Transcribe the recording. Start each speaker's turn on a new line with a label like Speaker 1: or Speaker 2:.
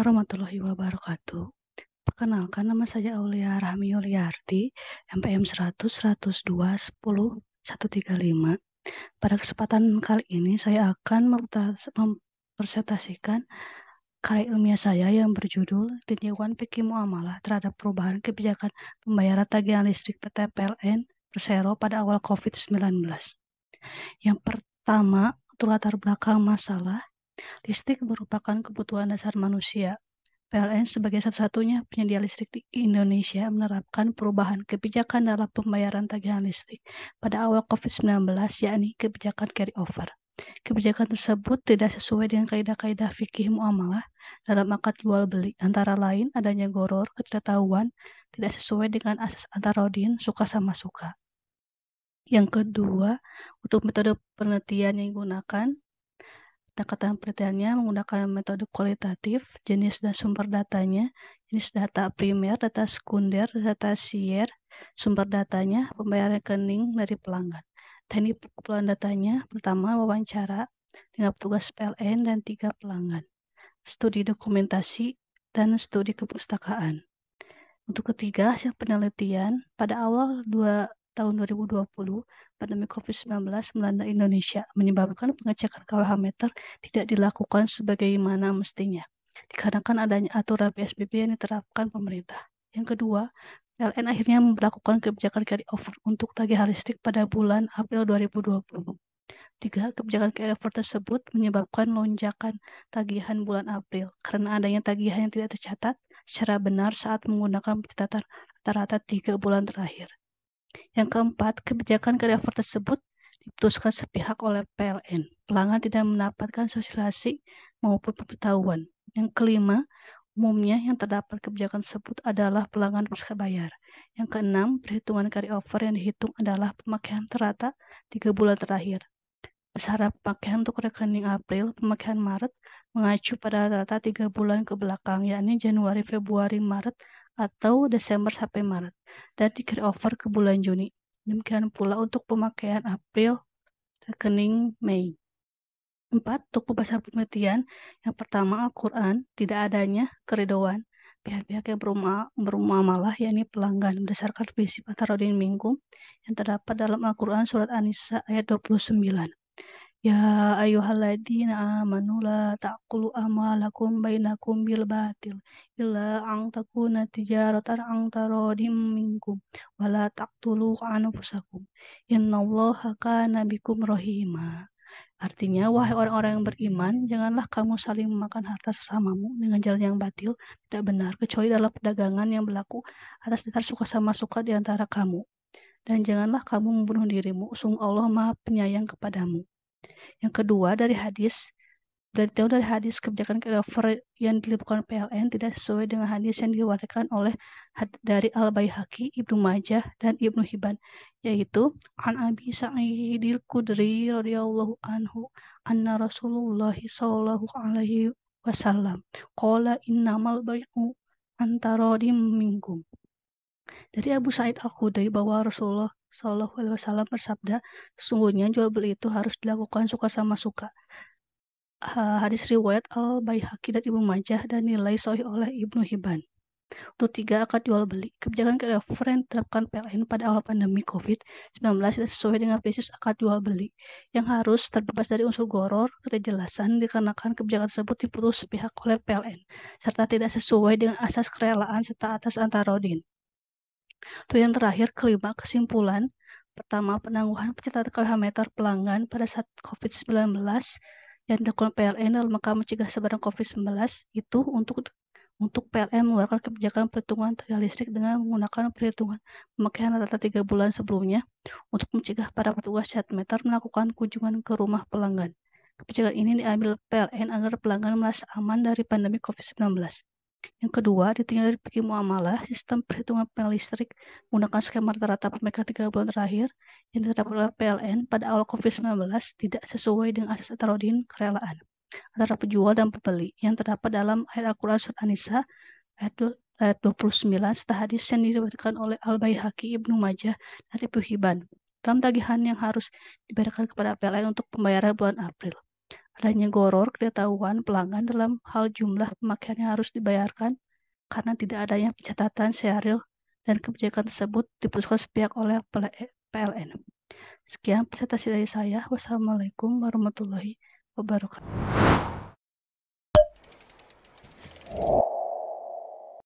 Speaker 1: warahmatullahi wabarakatuh. Perkenalkan, nama saya Aulia Rahmi Yuliarti, MPM 100 102 10 135. Pada kesempatan kali ini saya akan mempresentasikan karya ilmiah saya yang berjudul Tinjauan Fikih Muamalah terhadap Perubahan Kebijakan Pembayaran Tagihan Listrik PT PLN Persero pada awal COVID-19. Yang pertama, untuk latar belakang masalah, listrik merupakan kebutuhan dasar manusia. PLN sebagai satu-satunya penyedia listrik di Indonesia menerapkan perubahan kebijakan dalam pembayaran tagihan listrik pada awal COVID-19, yakni kebijakan carry over. Kebijakan tersebut tidak sesuai dengan kaidah-kaidah fikih muamalah dalam akad jual beli, antara lain adanya goror, ketidaktahuan, tidak sesuai dengan asas antarodin, suka sama suka. Yang kedua, untuk metode penelitian yang digunakan, pendekatan penelitiannya menggunakan metode kualitatif, jenis dan sumber datanya, jenis data primer, data sekunder, data sier, sumber datanya, pembayaran rekening dari pelanggan. Teknik pengumpulan datanya, pertama wawancara dengan petugas PLN dan 3 pelanggan, studi dokumentasi, dan studi kepustakaan. Untuk ketiga, hasil penelitian, pada awal tahun 2020, pandemi COVID-19 melanda Indonesia, menyebabkan pengecekan KWH meter tidak dilakukan sebagaimana mestinya, dikarenakan adanya aturan PSBB yang diterapkan pemerintah. Yang kedua, PLN akhirnya melakukan kebijakan carry over untuk tagihan listrik pada bulan April 2020. Tiga, kebijakan carry over tersebut menyebabkan lonjakan tagihan bulan April karena adanya tagihan yang tidak tercatat secara benar saat menggunakan pencatatan rata-rata 3 bulan terakhir. Yang keempat, kebijakan carry over tersebut diputuskan sepihak oleh PLN. Pelanggan tidak mendapatkan sosialisasi maupun pemberitahuan. Yang kelima, umumnya yang terdapat kebijakan tersebut adalah pelanggan pasca bayar. Yang keenam, perhitungan carry over yang dihitung adalah pemakaian rata 3 bulan terakhir. Besaran pemakaian untuk rekening April, pemakaian Maret mengacu pada rata 3 bulan ke belakang, yakni Januari, Februari, Maret, atau Desember sampai Maret, dan di carry over ke bulan Juni. Demikian pula untuk pemakaian April, rekening Mei. 4. Untuk pembahasan penelitian, yang pertama Al-Quran, tidak adanya keridhaan pihak-pihak yang bermuamalah, yakni pelanggan, berdasarkan prinsip antarodin minkum yang terdapat dalam Al-Quran surat An-Nisa ayat 29. Ya ayyuhalladzina amanu la ta'kulu amalakum bainakum bil batil illa an takuna tijaratan an taradim minkum wala taqtulu anfusakum innallaha kana bikum rahima. Artinya, wahai orang-orang yang beriman, janganlah kamu saling memakan harta sesamamu dengan jalan yang batil, tidak benar, kecuali dalam perdagangan yang berlaku atas dasar suka sama suka di antara kamu. Dan janganlah kamu membunuh dirimu, sungguh Allah Maha Penyayang kepadamu. Yang kedua, dari hadis kebijakan carry over yang dilakukan PLN tidak sesuai dengan hadis yang diriwayatkan oleh dari Al-Baihaqi, Ibnu Majah, dan Ibnu Hibban, yaitu an Abi Sa'idil Khudri radhiyallahu anhu anna Rasulullah sallallahu alaihi wasallam qala innamal bai'u antaradim minkum. Dari Abu Sa'id Al-Khudri bahwa Rasulullah Shallallahu Alaihi Wasallam bersabda, sesungguhnya jual beli itu harus dilakukan suka sama suka. Hadis riwayat Al-Baihaqi dan Ibnu Majah dan nilai sahih oleh Ibnu Hibban. Untuk 3, akad jual beli. Kebijakan carry over yang diterapkan PLN pada awal pandemi COVID-19 tidak sesuai dengan prinsip akad jual beli yang harus terbebas dari unsur goror, ketidakjelasan dikarenakan kebijakan tersebut diputus sepihak oleh PLN serta tidak sesuai dengan asas kerelaan serta atas antarodin. Untuk yang terakhir, kelima, kesimpulan. Pertama, penangguhan pencatatan KWH meter pelanggan pada saat COVID-19 yang dilakukan PLN dalam rangka mencegah sebaran COVID-19 itu untuk PLN mengeluarkan kebijakan perhitungan tagihan listrik dengan menggunakan perhitungan pemakaian rata 3 bulan sebelumnya untuk mencegah para petugas cat meter melakukan kunjungan ke rumah pelanggan. Kebijakan ini diambil PLN agar pelanggan merasa aman dari pandemi COVID-19. Yang kedua, ditinggal dari fikih muamalah, sistem perhitungan panel listrik menggunakan skema rata-rata pemakaian 3 bulan terakhir yang diterapkan oleh PLN pada awal COVID-19 tidak sesuai dengan asas antarodin kerelaan antara penjual dan pembeli yang terdapat dalam ayat Al-Quran surat An-Nisa ayat 29 serta hadis yang diriwayatkan oleh Al-Baihaqi, Ibnu Majah, dan Ibnu Hibban dalam tagihan yang harus dibayarkan kepada PLN untuk pembayaran bulan April. Adanya goror ketahuan pelanggan dalam hal jumlah pemakaian yang harus dibayarkan karena tidak adanya pencatatan serial dan kebijakan tersebut diputuskan sepihak oleh PLN. Sekian presentasi dari saya. Wassalamualaikum warahmatullahi wabarakatuh.